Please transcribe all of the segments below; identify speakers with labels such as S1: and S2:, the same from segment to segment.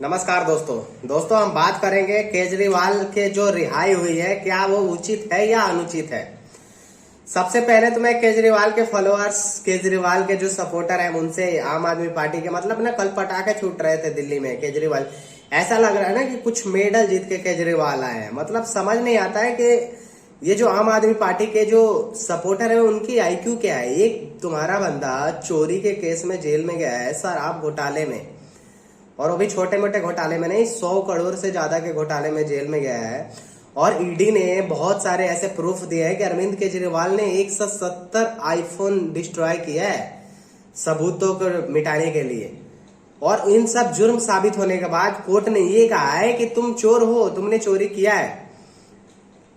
S1: नमस्कार दोस्तों हम बात करेंगे केजरीवाल के जो रिहाई हुई है, क्या वो उचित है या अनुचित है। सबसे पहले तो मैं केजरीवाल के फॉलोअर्स, केजरीवाल के जो सपोर्टर हैं उनसे, आम आदमी पार्टी के, मतलब ना कल पटाखे छूट रहे थे दिल्ली में। केजरीवाल ऐसा लग रहा है ना कि कुछ मेडल जीत के केजरीवाल आए हैं। मतलब समझ नहीं आता है कि ये जो आम आदमी पार्टी के जो सपोर्टर है उनकी आईक्यू क्या है। एक तुम्हारा बंदा चोरी के केस में जेल में गया है, शराब घोटाले में, और वो भी छोटे मोटे घोटाले में नहीं, 100 करोड़ से ज्यादा के घोटाले में जेल में गया है। और ईडी ने बहुत सारे ऐसे प्रूफ दिए हैं कि अरविंद केजरीवाल ने 170 आईफोन डिस्ट्रॉय किया है सबूतों को मिटाने के लिए। और इन सब जुर्म साबित होने के बाद कोर्ट ने ये कहा है कि तुम चोर हो, तुमने चोरी किया है,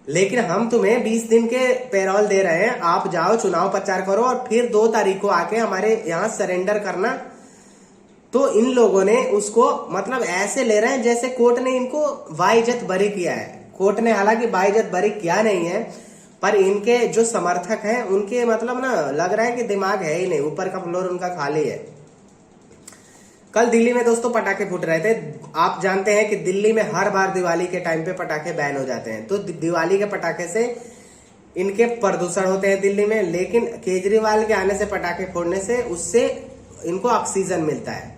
S1: लेकिन हम तुम्हें 20 दिन के पेरोल दे रहे हैं, आप जाओ चुनाव प्रचार करो और फिर 2 तारीख को आके हमारे यहाँ सरेंडर करना। तो इन लोगों ने उसको मतलब ऐसे ले रहे हैं जैसे कोर्ट ने इनको बाइज्जत बरी किया है। कोर्ट ने हालांकि बाइज्जत बरी किया नहीं है, पर इनके जो समर्थक हैं उनके मतलब ना लग रहा है कि दिमाग है ही नहीं, ऊपर का फ्लोर उनका खाली है। कल दिल्ली में दोस्तों पटाखे फूट रहे थे। आप जानते हैं कि दिल्ली में हर बार दिवाली के टाइम पे पटाखे बैन हो जाते हैं, तो दिवाली के पटाखे से इनके प्रदूषण होते हैं दिल्ली में, लेकिन केजरीवाल के आने से, पटाखे फोड़ने से, उससे इनको ऑक्सीजन मिलता है।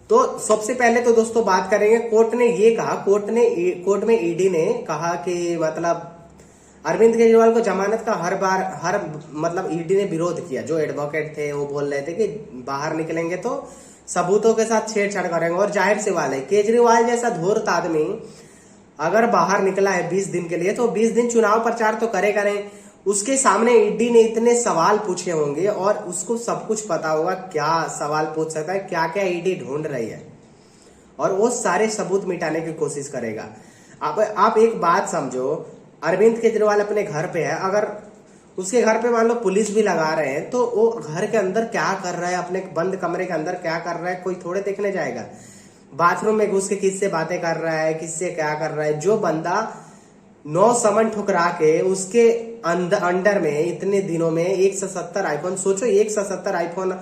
S1: तो सबसे पहले तो दोस्तों बात करेंगे, कोर्ट ने ये कहा, कोर्ट में ईडी ने कहा कि मतलब अरविंद केजरीवाल को जमानत का हर मतलब ईडी ने विरोध किया। जो एडवोकेट थे वो बोल रहे थे कि बाहर निकलेंगे तो सबूतों के साथ छेड़छाड़ करेंगे। और जाहिर सी बात है, केजरीवाल जैसा धूर्त आदमी अगर बाहर निकला है 20 दिन के लिए, तो 20 दिन चुनाव प्रचार तो करेगा नहीं। उसके सामने ईडी ने इतने सवाल पूछे होंगे और उसको सब कुछ पता होगा क्या सवाल पूछ सकता है, क्या क्या ईडी ढूंढ रही है, और वो सारे सबूत मिटाने की कोशिश करेगा। आप एक बात समझो, अरविंद केजरीवाल अपने घर पे है, अगर उसके घर पे मान लो पुलिस भी लगा रहे हैं, तो वो घर के अंदर क्या कर रहा है, अपने बंद कमरे के अंदर क्या कर रहा है, कोई थोड़े देखने जाएगा। बाथरूम में घुस के किससे बातें कर रहा है, किससे क्या कर रहा है। जो बंदा 9 समन ठुकरा के उसके अंडर में इतने दिनों में 170 आईफोन, सोचो 170 आईफोन,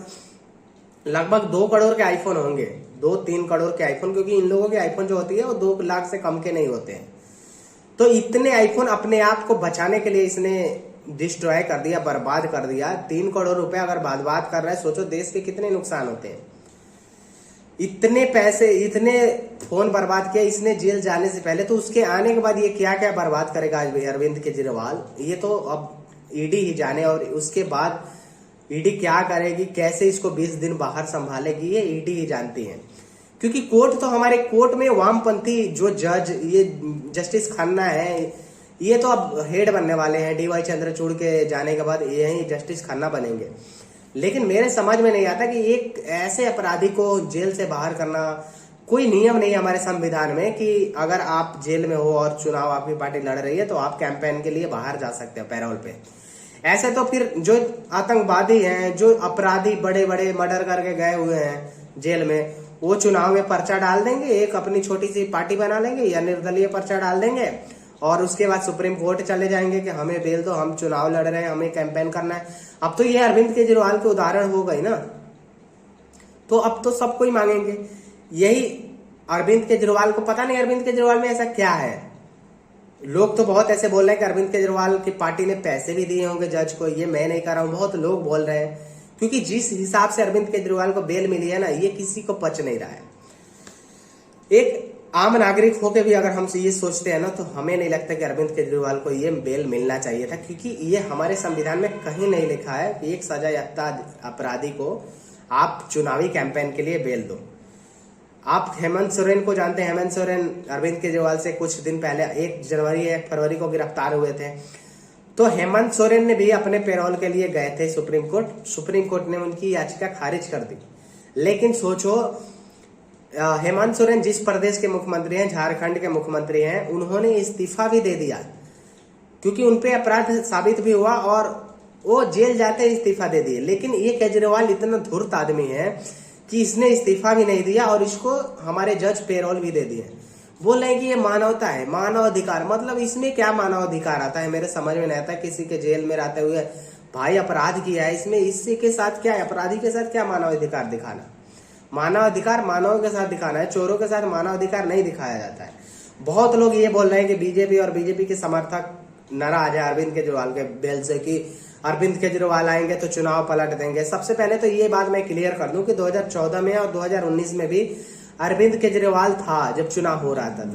S1: लगभग 2 करोड़ के आईफोन होंगे, 2-3 करोड़ के आईफोन, क्योंकि इन लोगों के आईफोन जो होती है वो 2 लाख से कम के नहीं होते हैं। तो इतने आईफोन अपने आप को बचाने के लिए इसने डिस्ट्रॉय कर दिया, बर्बाद कर दिया। 3 करोड़ रुपए अगर बर्बाद कर रहा है, सोचो देश के कितने नुकसान होते हैं। इतने पैसे, इतने फोन बर्बाद किया इसने जेल जाने से पहले, तो उसके आने के बाद ये क्या क्या बर्बाद करेगा आज भी अरविंद केजरीवाल, ये तो अब ईडी ही जाने। और उसके बाद ईडी क्या करेगी, कैसे इसको 20 दिन बाहर संभालेगी, ये ईडी ही जानती है। क्योंकि कोर्ट तो हमारे कोर्ट में वामपंथी जो जज, ये जस्टिस खन्ना है, ये तो अब हेड बनने वाले हैं। डीवाई चंद्रचूड़ के जाने के बाद यही जस्टिस खन्ना बनेंगे। लेकिन मेरे समझ में नहीं आता कि एक ऐसे अपराधी को जेल से बाहर करना, कोई नियम नहीं है हमारे संविधान में कि अगर आप जेल में हो और चुनाव आपकी पार्टी लड़ रही है तो आप कैंपेन के लिए बाहर जा सकते हो पैरोल पे। ऐसे तो फिर जो आतंकवादी हैं, जो अपराधी बड़े बड़े मर्डर करके गए हुए हैं जेल में, वो चुनाव में पर्चा डाल देंगे, एक अपनी छोटी सी पार्टी बना लेंगे या निर्दलीय पर्चा डाल देंगे, और उसके बाद सुप्रीम कोर्ट चले जाएंगे कि हमें बेल दो, हम चुनाव लड़ रहे हैं, हमें कैंपेन करना है। अब तो ये अरविंद केजरीवाल के उदाहरण हो गई ना, तो अब तो सब कोई मांगेंगे यही। अरविंद केजरीवाल को पता नहीं अरविंद केजरीवाल में ऐसा क्या है। लोग तो बहुत ऐसे बोल रहे हैं कि अरविंद केजरीवाल की पार्टी ने पैसे भी दिए होंगे जज को, ये मैं नहीं कर रहा हूं, बहुत लोग बोल रहे हैं। क्योंकि जिस हिसाब से अरविंद केजरीवाल को बेल मिली है ना, ये किसी को पच नहीं रहा है। एक आम नागरिक होकर भी अगर हम ये सोचते हैं ना, तो हमें नहीं लगता कि अरविंद केजरीवाल को ये बेल मिलना चाहिए था। क्योंकि ये हमारे संविधान में कहीं नहीं लिखा है कि एक सजायाफ्ता अपराधी को आप चुनावी कैंपेन के लिए बेल दो। आप हेमंत सोरेन को जानते हैं, हेमंत सोरेन अरविंद केजरीवाल से कुछ दिन पहले 1 जनवरी 1 फरवरी को गिरफ्तार हुए थे। तो हेमंत सोरेन ने भी अपने पेरोल के लिए गए थे सुप्रीम कोर्ट। सुप्रीम कोर्ट ने उनकी याचिका खारिज कर दी। लेकिन सोचो, हेमंत सोरेन जिस प्रदेश के मुख्यमंत्री हैं, झारखंड के मुख्यमंत्री हैं, उन्होंने इस्तीफा भी दे दिया क्योंकि उनपे अपराध साबित भी हुआ और वो जेल जाते इस्तीफा दे दिए। लेकिन ये केजरीवाल इतना धूर्त आदमी है कि इसने इस्तीफा भी नहीं दिया और इसको हमारे जज पेरोल भी दे दिए। बोल रहे हैं कि ये मानवता है, मानव अधिकार। मतलब इसमें क्या मानव अधिकार आता है, मेरे समझ में नहीं आता। किसी के जेल में रहते हुए भाई अपराध किया है, इसमें इससे के साथ क्या है, अपराधी के साथ क्या मानव अधिकार दिखाना। मानवाधिकार मानवों के साथ दिखाना है, चोरों के साथ मानवाधिकार नहीं दिखाया जाता है। बहुत लोग ये बोल रहे हैं कि बीजेपी और बीजेपी के समर्थक नाराज है अरविंद केजरीवाल के बेल से कि अरविंद केजरीवाल आएंगे तो चुनाव पलट देंगे। सबसे पहले तो ये बात मैं क्लियर कर दूं कि 2014 में और 2019 में भी अरविंद केजरीवाल था जब चुनाव हो रहा था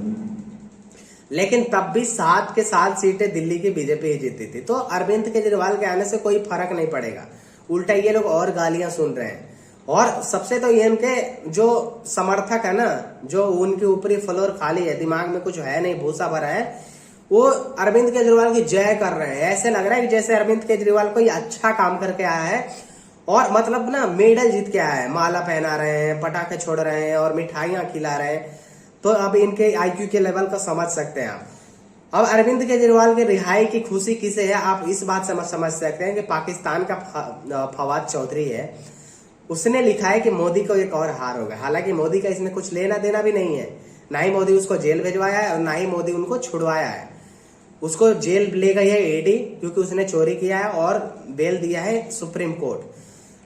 S1: लेकिन तब भी 7 के 7 सीटें दिल्ली की बीजेपी ही जीती थी। तो अरविंद केजरीवाल के आने से कोई फर्क नहीं पड़ेगा, उल्टा ये लोग और गालियां सुन रहे हैं। और सबसे तो ये इनके जो समर्थक है ना, जो उनके ऊपरी फ्लोर खाली है, दिमाग में कुछ है नहीं, भूसा भरा है, वो अरविंद केजरीवाल की जय कर रहे हैं। ऐसे लग रहा है कि जैसे अरविंद केजरीवाल कोई अच्छा काम करके आया है और मतलब ना मेडल जीत के आया है, माला पहना रहे हैं, पटाखे छोड़ रहे हैं और मिठाइयां खिला रहे हैं। तो अब इनके आईक्यू के लेवल को समझ सकते हैं आप। अब अरविंद केजरीवाल के रिहाई की खुशी किसे है, आप इस बात से समझ सकते हैं कि पाकिस्तान का फवाद चौधरी है, उसने लिखा है कि मोदी को एक और हार होगा। हालांकि मोदी का इसमें कुछ लेना देना भी नहीं है, ना ही मोदी उसको जेल भिजवाया है और ना ही मोदी उनको छुड़वाया है। उसको जेल ले गई है ईडी क्योंकि उसने चोरी किया है और बेल दिया है सुप्रीम कोर्ट।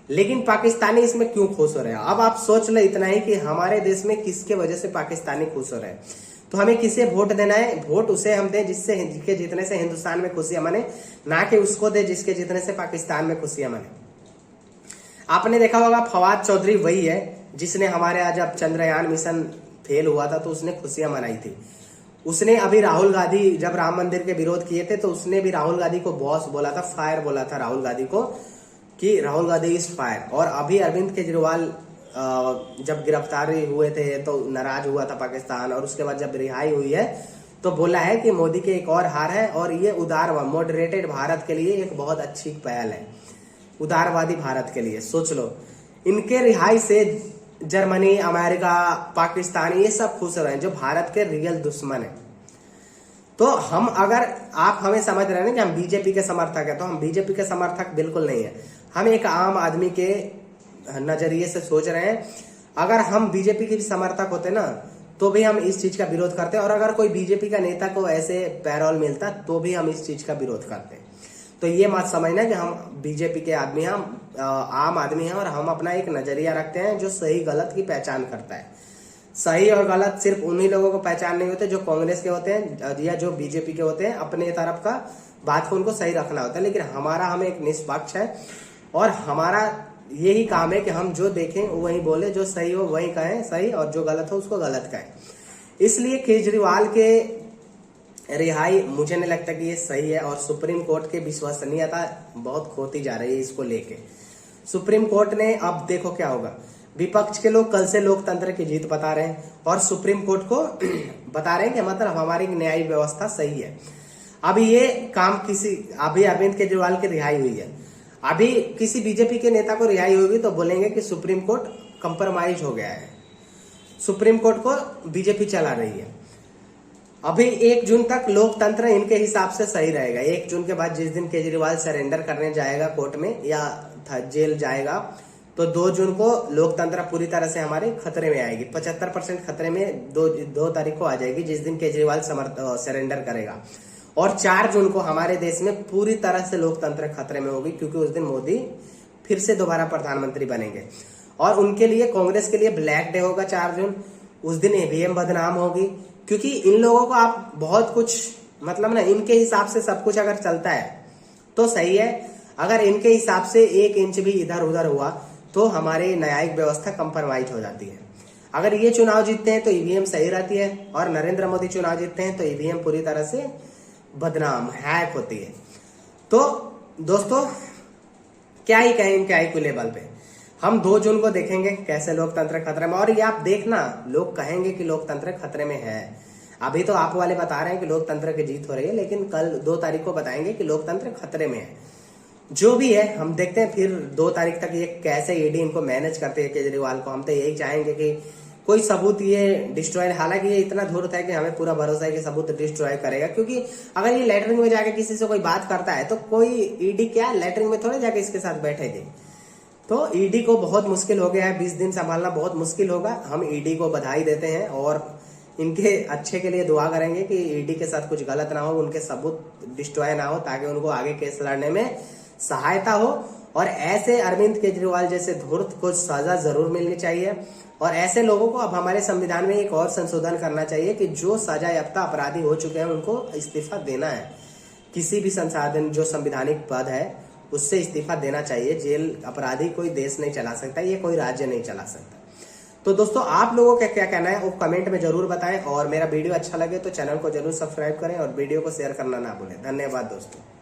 S1: लेकिन पाकिस्तानी इसमें क्यों खुश हो रहे हैं? अब आप सोच लो इतना ही कि हमारे देश में किसके वजह से पाकिस्तानी खुश हो रहे हैं। तो हमें किसे वोट देना है? वोट उसे हम दें जिसके जीतने से हिंदुस्तान में खुशियां मने, ना कि उसको दे जिसके जीतने से पाकिस्तान में खुशियां मने। आपने देखा होगा फवाद चौधरी वही है जिसने हमारे आज जब चंद्रयान मिशन फेल हुआ था तो उसने खुशियां मनाई थी। उसने अभी राहुल गांधी जब राम मंदिर के विरोध किए थे तो उसने भी राहुल गांधी को बॉस बोला था, फायर बोला था राहुल गांधी को कि राहुल गांधी इज फायर। और अभी अरविंद केजरीवाल जब गिरफ्तारी हुए थे तो नाराज हुआ था पाकिस्तान, और उसके बाद जब रिहाई हुई है तो बोला है कि मोदी के एक और हार है और ये उदार मॉडरेटेड भारत के लिए एक बहुत अच्छी पहल है, उदारवादी भारत के लिए। सोच लो, इनके रिहाई से जर्मनी, अमेरिका, पाकिस्तान ये सब खुश रहे हैं जो भारत के रियल दुश्मन है। तो हम अगर आप हमें समझ रहे हैं कि हम बीजेपी के समर्थक है, तो हम बीजेपी के समर्थक बिल्कुल नहीं है। हम एक आम आदमी के नजरिए से सोच रहे हैं। अगर हम बीजेपी के समर्थक होते ना तो भी हम इस चीज का विरोध करते, और अगर कोई बीजेपी का नेता को ऐसे पैरोल मिलता तो भी हम इस चीज का विरोध करते। तो ये मत समझना कि हम बीजेपी के आदमी हैं, हम आम आदमी हैं और हम अपना एक नजरिया रखते हैं जो सही गलत की पहचान करता है। सही और गलत सिर्फ उन्हीं लोगों को पहचान नहीं होते जो कांग्रेस के होते हैं या जो बीजेपी के होते हैं। अपने तरफ का बात को उनको सही रखना होता है, लेकिन हमें एक निष्पक्ष है और हमारा यही काम है कि हम जो देखें वही बोले, जो सही हो वही कहें सही और जो गलत हो उसको गलत कहें। इसलिए केजरीवाल के रिहाई मुझे नहीं लगता कि ये सही है, और सुप्रीम कोर्ट की विश्वसनीयता बहुत खोती जा रही है इसको लेके। सुप्रीम कोर्ट ने, अब देखो क्या होगा, विपक्ष के लोग कल से लोकतंत्र की जीत बता रहे हैं और सुप्रीम कोर्ट को बता रहे हैं कि मतलब हमारी न्यायिक व्यवस्था सही है। अभी ये काम अभी अरविंद केजरीवाल की रिहाई हुई है, अभी किसी बीजेपी के नेता को रिहाई होगी तो बोलेंगे कि सुप्रीम कोर्ट कंप्रोमाइज हो गया है, सुप्रीम कोर्ट को बीजेपी चला रही है। अभी 1 जून तक लोकतंत्र इनके हिसाब से सही रहेगा। 1 जून के बाद जिस दिन केजरीवाल सरेंडर करने जाएगा कोर्ट में या जेल जाएगा, तो 2 जून को लोकतंत्र पूरी तरह से हमारे खतरे में आएगी। 75% खतरे में 2 तारीख को आ जाएगी जिस दिन केजरीवाल सरेंडर करेगा। और 4 जून को हमारे देश में पूरी तरह से लोकतंत्र खतरे में होगी, क्योंकि उस दिन मोदी फिर से दोबारा प्रधानमंत्री बनेंगे और उनके लिए, कांग्रेस के लिए ब्लैक डे होगा 4 जून। उस दिन ईवीएम बदनाम होगी, क्योंकि इन लोगों को आप बहुत कुछ मतलब ना, इनके हिसाब से सब कुछ अगर चलता है तो सही है, अगर इनके हिसाब से 1 इंच भी इधर उधर हुआ तो हमारी न्यायिक व्यवस्था कंप्रोमाइज हो जाती है। अगर ये चुनाव जीतते हैं तो ईवीएम सही रहती है, और नरेंद्र मोदी चुनाव जीतते हैं तो ईवीएम पूरी तरह से बदनाम, हैक होती है। तो दोस्तों क्या ही कहें इनके आईक्यू लेवल पे। हम 2 जून को देखेंगे कैसे लोकतंत्र खतरे में, और ये आप देखना, लोग कहेंगे कि लोकतंत्र खतरे में है। अभी तो आप वाले बता रहे हैं कि लोकतंत्र की जीत हो रही है, लेकिन कल 2 तारीख को बताएंगे कि लोकतंत्र खतरे में है। जो भी है हम देखते हैं फिर 2 तारीख तक ये कैसे ईडी इनको मैनेज करते हैं केजरीवाल को। हम तो यही चाहेंगे कि कोई सबूत ये डिस्ट्रॉय, हालांकि ये इतना धूर्त है कि हमें पूरा भरोसा है कि सबूत डिस्ट्रॉय करेगा, क्योंकि अगर ये लेटरिंग में जाके किसी से कोई बात करता है तो कोई ईडी क्या लेटरिंग में थोड़े जाके इसके साथ बैठेगी। तो ईडी को बहुत मुश्किल हो गया है, 20 दिन संभालना बहुत मुश्किल होगा। हम ईडी को बधाई देते हैं और इनके अच्छे के लिए दुआ करेंगे कि ईडी के साथ कुछ गलत ना हो, उनके सबूत डिस्ट्रॉय ना हो, ताकि उनको आगे केस लड़ने में सहायता हो और ऐसे अरविंद केजरीवाल जैसे धूर्त को सजा जरूर मिलनी चाहिए। और ऐसे लोगों को अब हमारे संविधान में एक और संशोधन करना चाहिए कि जो सजा याफ्ता अपराधी हो चुके हैं उनको इस्तीफा देना है। किसी भी संसाधन जो संवैधानिक पद है उससे इस्तीफा देना चाहिए। जेल अपराधी कोई देश नहीं चला सकता, ये कोई राज्य नहीं चला सकता। तो दोस्तों आप लोगों का क्या कहना है वो कमेंट में जरूर बताएं, और मेरा वीडियो अच्छा लगे तो चैनल को जरूर सब्सक्राइब करें और वीडियो को शेयर करना ना भूलें। धन्यवाद दोस्तों।